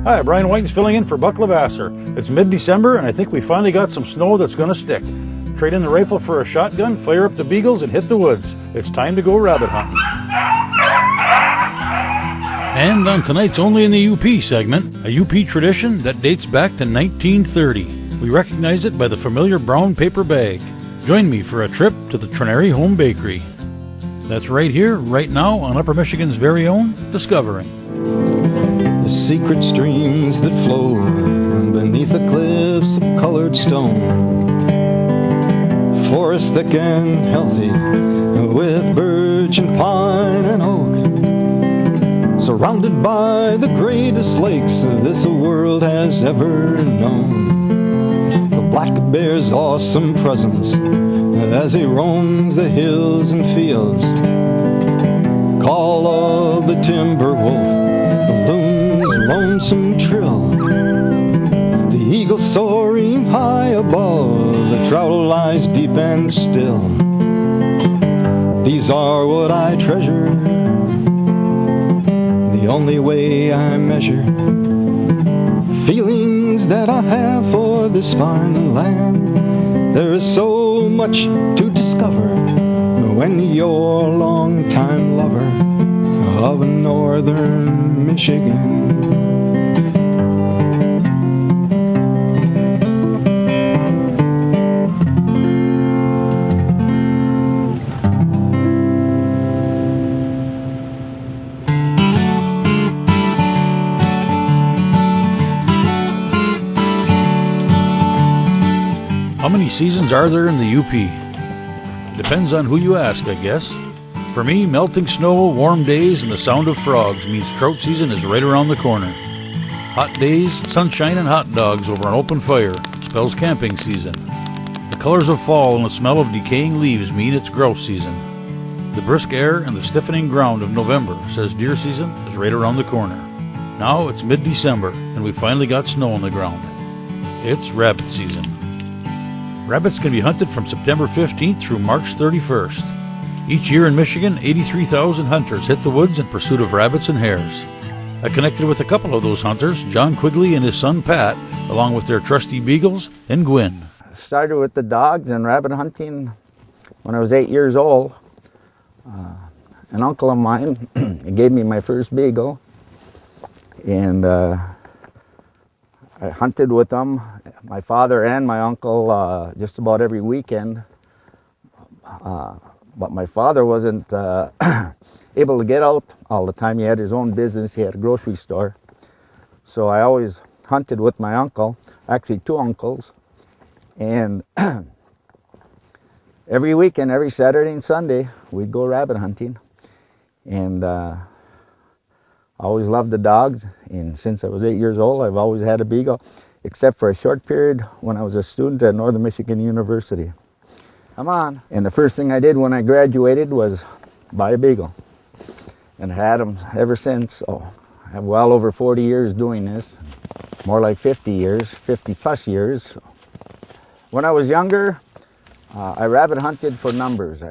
Hi, Brian Whiting's filling in for Buck Levasseur. It's mid-December, and I think we finally got some snow that's going to stick. Trade in the rifle for a shotgun, fire up the beagles, and hit the woods. It's time to go rabbit hunting. And on tonight's Only in the UP segment, a UP tradition that dates back to 1930. We recognize it by the familiar brown paper bag. Join me for a trip to the Trenary Home Bakery. That's right here, right now, on Upper Michigan's very own Discovering. The secret streams that flow beneath the cliffs of colored stone. Forest thick and healthy with birch and pine and oak. Surrounded by the greatest lakes this world has ever known. The black bear's awesome presence as he roams the hills and fields. Call of the timber wolf, the loon's lonesome trill, the eagle soaring high above, the trout lies deep and still. These are what I treasure, the only way I measure feelings that I have for this fine land. There is so much to discover when you're a long-time lover of northern Michigan. How many seasons are there in the UP? Depends on who you ask, I guess. For me, melting snow, warm days, and the sound of frogs means trout season is right around the corner. Hot days, sunshine, and hot dogs over an open fire spells camping season. The colors of fall and the smell of decaying leaves mean it's grouse season. The brisk air and the stiffening ground of November says deer season is right around the corner. Now it's mid-December, and we finally got snow on the ground. It's rabbit season. Rabbits can be hunted from September 15th through March 31st. Each year in Michigan, 83,000 hunters hit the woods in pursuit of rabbits and hares. I connected with a couple of those hunters, John Quigley and his son Pat, along with their trusty beagles, in Gwinn. I started with the dogs and rabbit hunting when I was 8 years old. An uncle of mine gave me my first beagle, and I hunted with them, my father and my uncle, just about every weekend. But my father wasn't able to get out all the time. He had his own business. He had a grocery store. So I always hunted with my uncle, actually two uncles. And every weekend, every Saturday and Sunday, we'd go rabbit hunting. And I always loved the dogs. And since I was 8 years old, I've always had a beagle, except for a short period when I was a student at Northern Michigan University. Come on. And the first thing I did when I graduated was buy a beagle. And I had them ever since. So I have well over 40 years doing this. More like 50 years, 50 plus years. When I was younger, I rabbit hunted for numbers,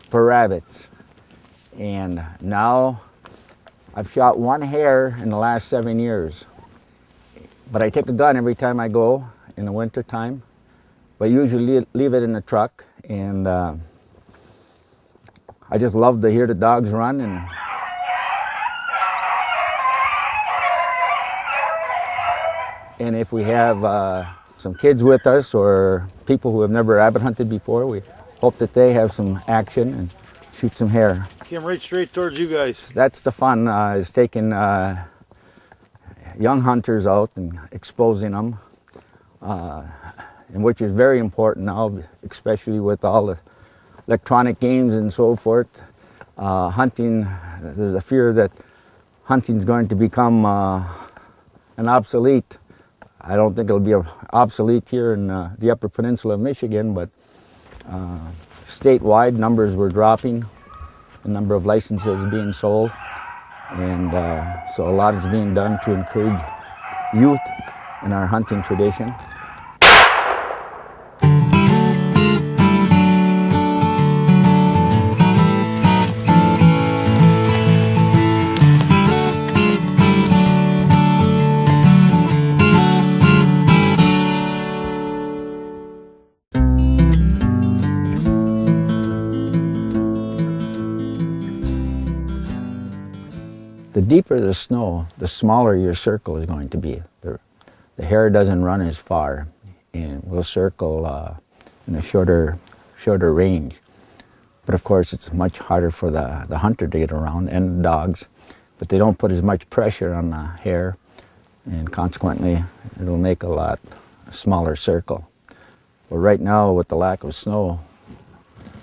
for rabbits. And now I've shot one hare in the last 7 years. But I take a gun every time I go in the winter time. But usually leave it in the truck, and I just love to hear the dogs run. And if we have some kids with us or people who have never rabbit hunted before, we hope that they have some action and shoot some hare. Came right straight towards you guys. That's the fun, is taking young hunters out and exposing them. And which is very important now, especially with all the electronic games and so forth. Hunting, there's a fear that hunting's going to become an obsolete. I don't think it'll be obsolete here in the Upper Peninsula of Michigan, but statewide numbers were dropping, the number of licenses being sold, and so a lot is being done to encourage youth in our hunting tradition. deeper the snow, the smaller your circle is going to be. The hare doesn't run as far and will circle in a shorter range. But of course, it's much harder for the hunter to get around, and the dogs. But they don't put as much pressure on the hare, and consequently, it'll make a smaller circle. But right now, with the lack of snow,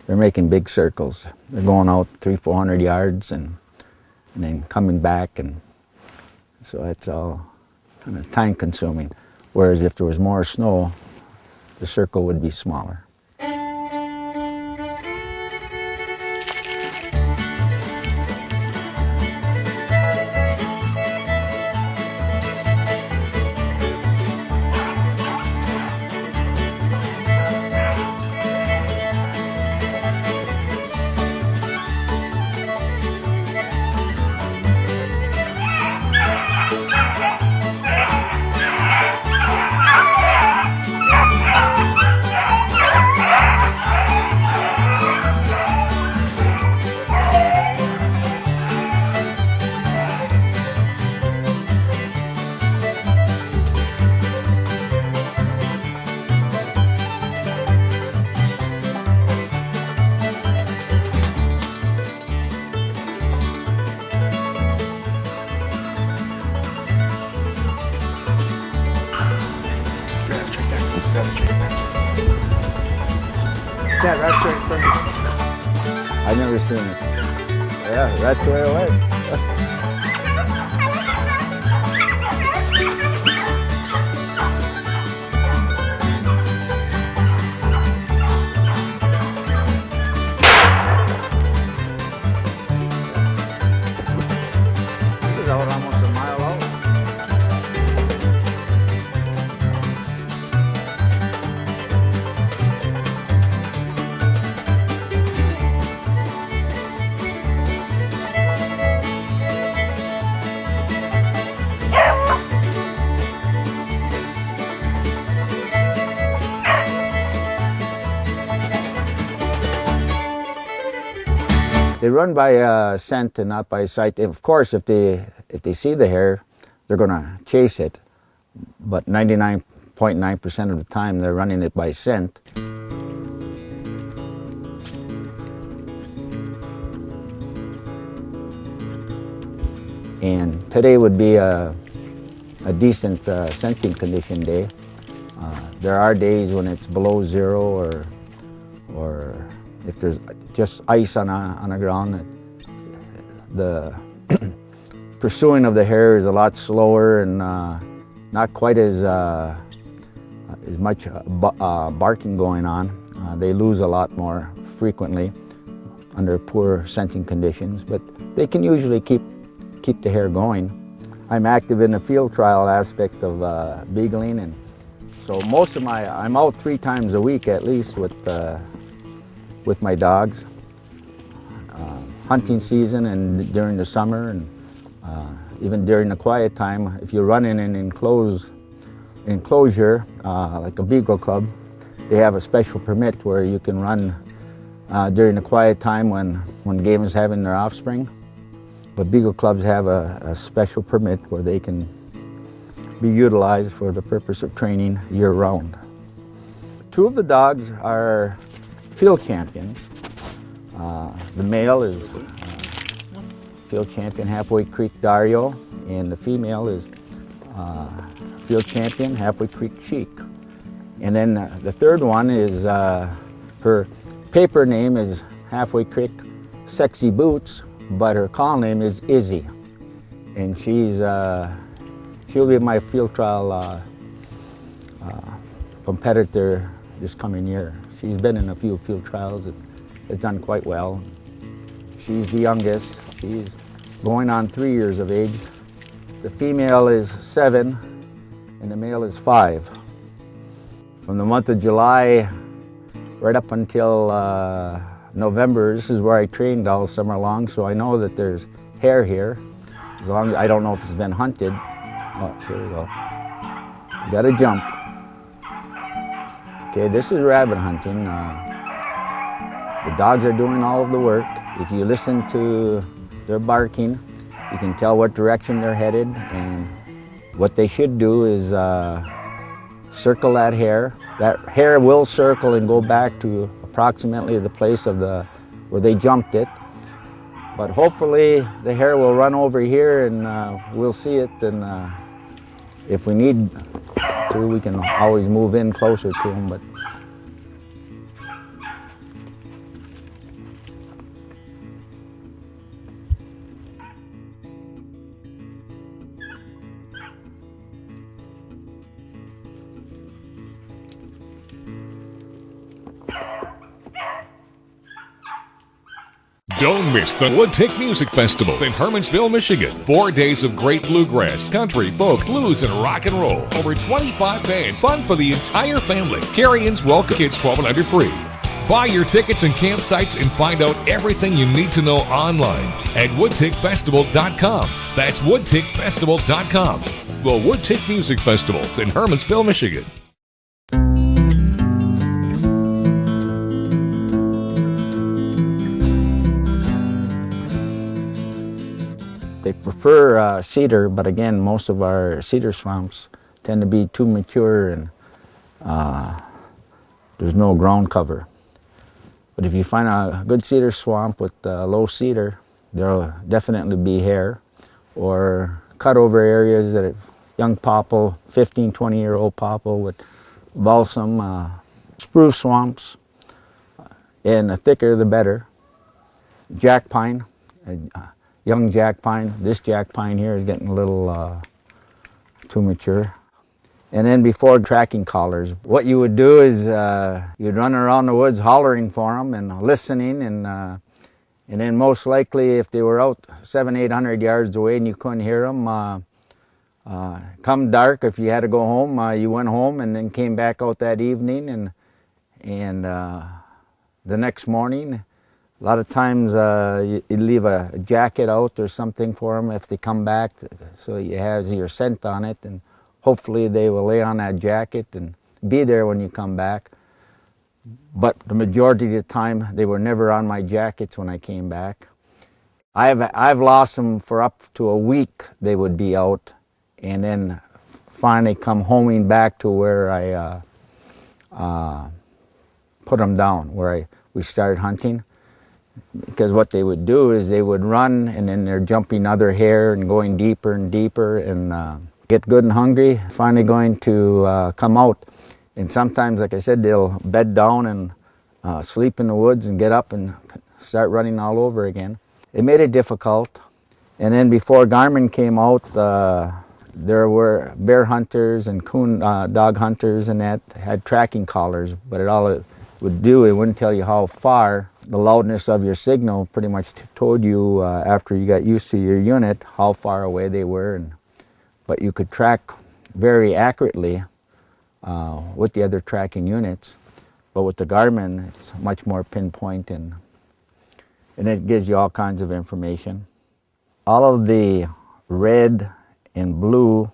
they're making big circles. They're going out 300-400 yards and then coming back, and so it's all kind of time-consuming. Whereas if there was more snow, the circle would be smaller. That rat's right in front of you. I've never seen it. Yeah, rat's way away. This is out almost a mile out. They run by scent and not by sight. Of course, if they see the hare, they're going to chase it. But 99.9% of the time, they're running it by scent. And today would be a decent scenting condition day. There are days when it's below zero, or if there's just ice on the ground, the pursuing of the hare is a lot slower and not quite as much barking going on. They lose a lot more frequently under poor scenting conditions, but they can usually keep the hare going. I'm active in the field trial aspect of beagling, and so I'm out 3 times a week at least with my dogs, hunting season and during the summer, and even during the quiet time. If you run in an enclosure like a beagle club, they have a special permit where you can run during the quiet time when game is having their offspring. But beagle clubs have a special permit where they can be utilized for the purpose of training year-round. 2 of the dogs are field champions. The male is field champion Halfway Creek Dario, and the female is field champion Halfway Creek Chic. And then the third one is, her paper name is Halfway Creek Sexy Boots, but her call name is Izzy. And she'll be my field trial competitor this coming year. She's been in a few field trials and has done quite well. She's the youngest. She's going on 3 years of age. The female is 7 and the male is 5. From the month of July right up until November, this is where I trained all summer long, so I know that there's hare here. As long as I don't know if it's been hunted. Oh, here we go. You gotta jump. Okay, this is rabbit hunting. The dogs are doing all of the work. If you listen to their barking, You can tell what direction they're headed, and what they should do is circle that hare. That hare will circle and go back to approximately the place of where they jumped it. But hopefully the hare will run over here and we'll see it, and if we need to, we can always move in closer to them. But Don't miss the Woodtick Music Festival in Hermansville, Michigan. 4 days of great bluegrass, country, folk, blues, and rock and roll. Over 25 bands. Fun for the entire family. Carry-ins welcome. Kids 12 and under free. Buy your tickets and campsites and find out everything you need to know online at woodtickfestival.com. That's woodtickfestival.com. The Woodtick Music Festival in Hermansville, Michigan. they prefer cedar, but again, most of our cedar swamps tend to be too mature and there's no ground cover. But if you find a good cedar swamp with low cedar, there'll definitely be hare, or cut over areas that have young popple, 15, 20-year-old popple with balsam, spruce swamps, and the thicker the better. Jack pine, young jack pine. This jack pine here is getting a little too mature. And then before tracking collars, what you would do is you'd run around the woods hollering for them and listening, and then most likely if they were out 700-800 yards away and you couldn't hear them, come dark, if you had to go home, you went home and then came back out that evening, and the next morning, a lot of times you leave a jacket out or something for them if they come back, so you have your scent on it, and hopefully they will lay on that jacket and be there when you come back. But the majority of the time, they were never on my jackets when I came back. I've lost them for up to a week. They would be out, and then finally come homing back to where I put them down, where we started hunting. Because what they would do is they would run, and then they're jumping other hare and going deeper and deeper, and get good and hungry, finally going to come out. And sometimes, like I said, they'll bed down and sleep in the woods and get up and start running all over again. It made it difficult. And then before Garmin came out, there were bear hunters and coon dog hunters and that had tracking collars, but all it would do, it wouldn't tell you how far. The loudness of your signal pretty much told you after you got used to your unit how far away they were, but you could track very accurately with the other tracking units. But with the Garmin, it's much more pinpoint, and it gives you all kinds of information. All of the red and blue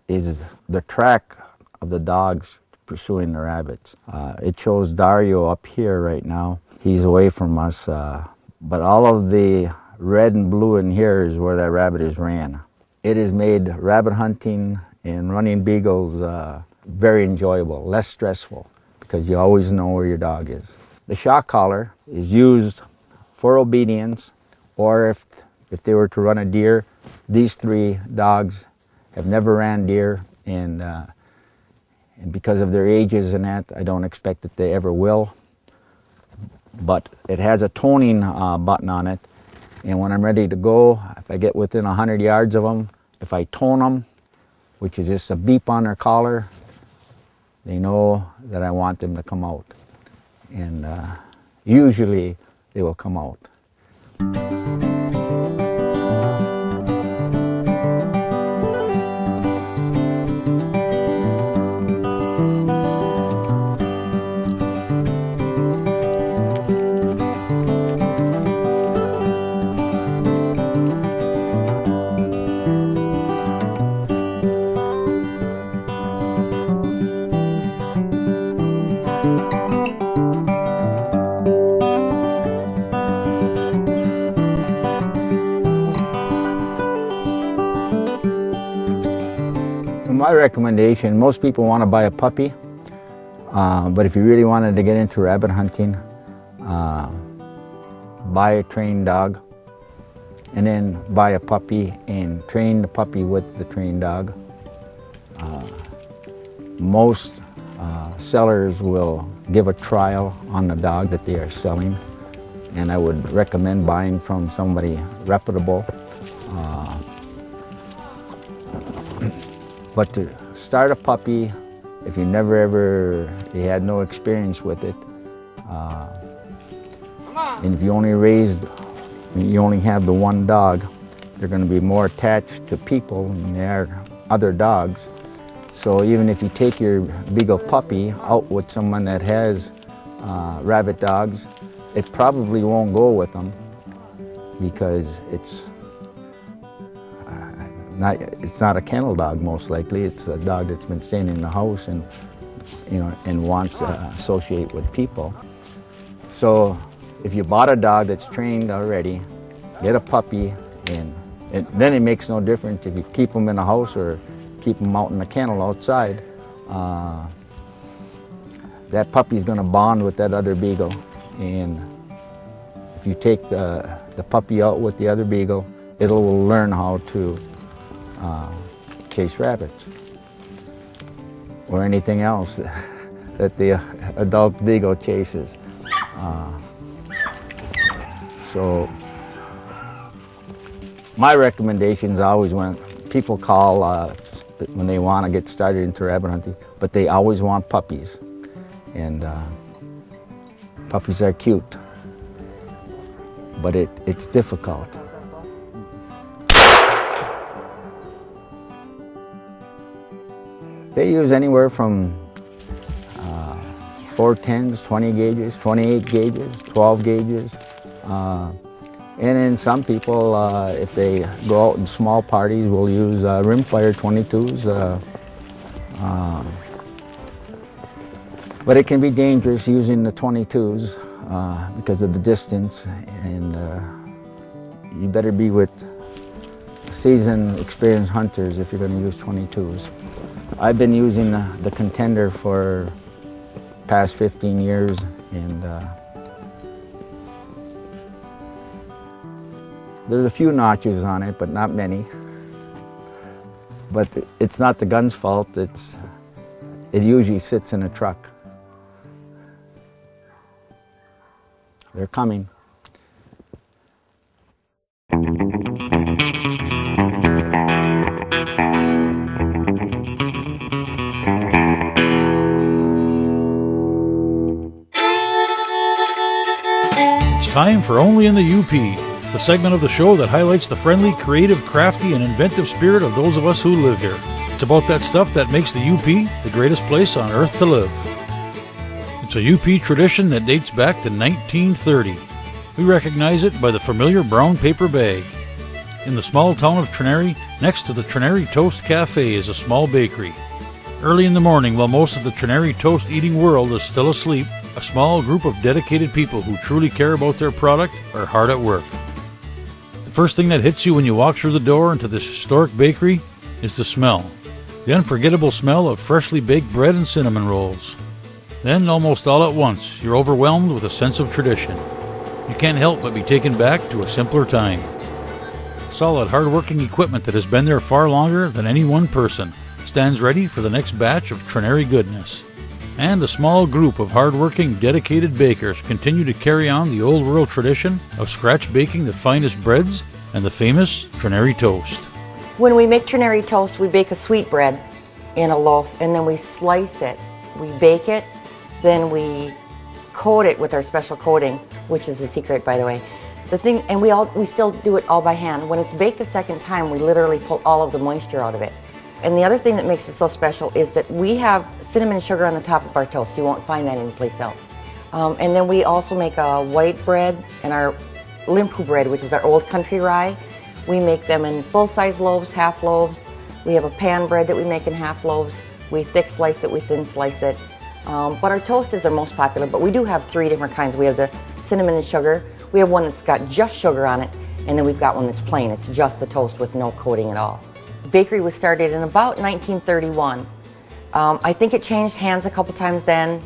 is the track of the dogs pursuing the rabbits. It shows Dario up here right now. He's away from us, but all of the red and blue in here is where that rabbit is ran. It has made rabbit hunting and running beagles very enjoyable, less stressful, because you always know where your dog is. The shock collar is used for obedience, or if they were to run a deer. These three dogs have never ran deer, and because of their ages and that, I don't expect that they ever will. But it has a toning button on it, and when I'm ready to go, if I get within 100 yards of them, if I tone them, which is just a beep on their collar, they know that I want them to come out, and usually they will come out. My recommendation, most people want to buy a puppy, but if you really wanted to get into rabbit hunting, buy a trained dog, and then buy a puppy and train the puppy with the trained dog. Most sellers will give a trial on the dog that they are selling, and I would recommend buying from somebody reputable. But to start a puppy, if you you had no experience with it, and if you only have the one dog, they're going to be more attached to people than they are other dogs. So even if you take your Beagle puppy out with someone that has rabbit dogs, it probably won't go with them because it's not a kennel dog, most likely. It's a dog that's been staying in the house and wants to associate with people. So if you bought a dog that's trained already, get a puppy, and then it makes no difference if you keep them in the house or keep them out in the kennel outside. That puppy's going to bond with that other Beagle, and if you take the puppy out with the other Beagle, it'll learn how to chase rabbits or anything else that the adult Beagle chases. So my recommendations always, when people call when they want to get started into rabbit hunting, but they always want puppies, and puppies are cute, but it's difficult. They use anywhere from 410s, 20 gauges, 28 gauges, 12 gauges. And then some people, if they go out in small parties, will use rimfire 22s. But it can be dangerous using the 22s because of the distance, and you better be with seasoned, experienced hunters if you're going to use 22s. I've been using the Contender for past 15 years, and there's a few notches on it, but not many. But it's not the gun's fault. It usually sits in a truck. They're coming. Time for Only in the UP, the segment of the show that highlights the friendly, creative, crafty, and inventive spirit of those of us who live here. It's about that stuff that makes the UP the greatest place on earth to live. It's a UP tradition that dates back to 1930. We recognize it by the familiar brown paper bag. In the small town of Trenary, next to the Trenary Toast Cafe is a small bakery. Early in the morning, while most of the Trenary Toast eating world is still asleep, a small group of dedicated people who truly care about their product are hard at work. The first thing that hits you when you walk through the door into this historic bakery is the smell. The unforgettable smell of freshly baked bread and cinnamon rolls. Then, almost all at once, you're overwhelmed with a sense of tradition. You can't help but be taken back to a simpler time. Solid, hard-working equipment that has been there far longer than any one person stands ready for the next batch of Trenary goodness. And a small group of hard-working, dedicated bakers continue to carry on the old rural tradition of scratch baking the finest breads and the famous Trenary Toast. When we make Trenary Toast, we bake a sweet bread in a loaf, and then we slice it. We bake it, then we coat it with our special coating, which is a secret, by the way. And we still do it all by hand. When it's baked a second time, we literally pull all of the moisture out of it. And the other thing that makes it so special is that we have cinnamon and sugar on the top of our toast. You won't find that anyplace else. And then we also make a white bread and our limpu bread, which is our old country rye. We make them in full-size loaves, half loaves. We have a pan bread that we make in half loaves. We thick slice it, we thin slice it. But our toast is our most popular, but we do have 3 different kinds. We have the cinnamon and sugar. We have one that's got just sugar on it, and then we've got one that's plain. It's just the toast with no coating at all. bakery was started in about 1931. I think it changed hands a couple times then,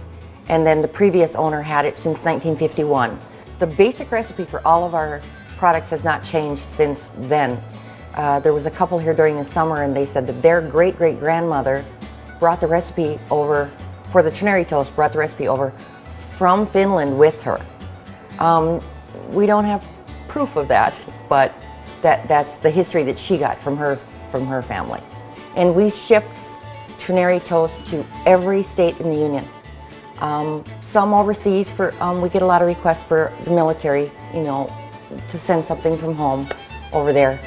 and then the previous owner had it since 1951. The basic recipe for all of our products has not changed since then. There was a couple here during the summer, and they said that their great-great-grandmother brought the recipe over, for the Trenary Toast, brought the recipe over from Finland with her. We don't have proof of that, but that's the history that she got from her family. And we shipped Trenary Toast to every state in the Union. Some overseas, we get a lot of requests for the military, to send something from home over there.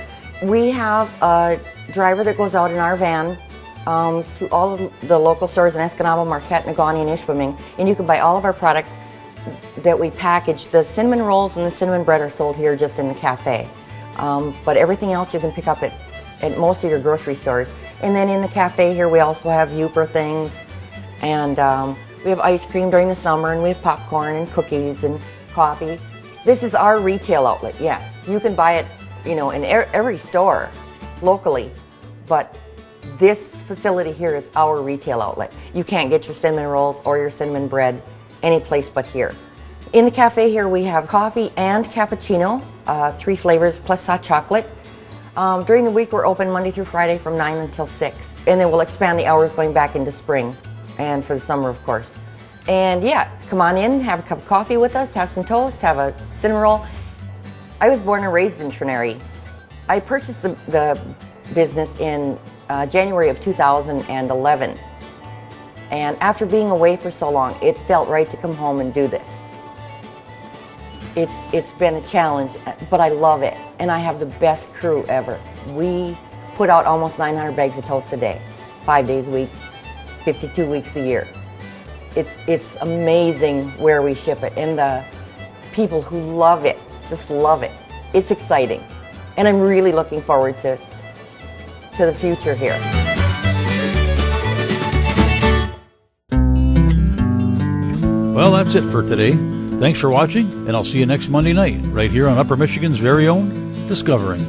We have a driver that goes out in our van to all of the local stores in Escanaba, Marquette, Negaunee, and Ishpeming, and you can buy all of our products that we package. The cinnamon rolls and the cinnamon bread are sold here just in the cafe, but everything else you can pick up at most of your grocery stores. And then in the cafe here we also have Uper things, and we have ice cream during the summer, and we have popcorn and cookies and coffee. This is our retail outlet, yes. You can buy it, in every store locally, but this facility here is our retail outlet. You can't get your cinnamon rolls or your cinnamon bread any place but here. In the cafe here we have coffee and cappuccino, 3 flavors plus hot chocolate. During the week we're open Monday through Friday from 9 until 6, and then we'll expand the hours going back into spring and for the summer, of course. And yeah, come on in, have a cup of coffee with us, have some toast, have a cinnamon roll. I was born and raised in Trenary. I purchased the business in January of 2011. And after being away for so long, it felt right to come home and do this. It's been a challenge, but I love it, and I have the best crew ever. We put out almost 900 bags of toast a day, 5 days a week, 52 weeks a year. It's amazing where we ship it, and the people who love it, just love it. It's exciting, and I'm really looking forward to the future here. Well, that's it for today. Thanks for watching, and I'll see you next Monday night, right here on Upper Michigan's very own Discovering.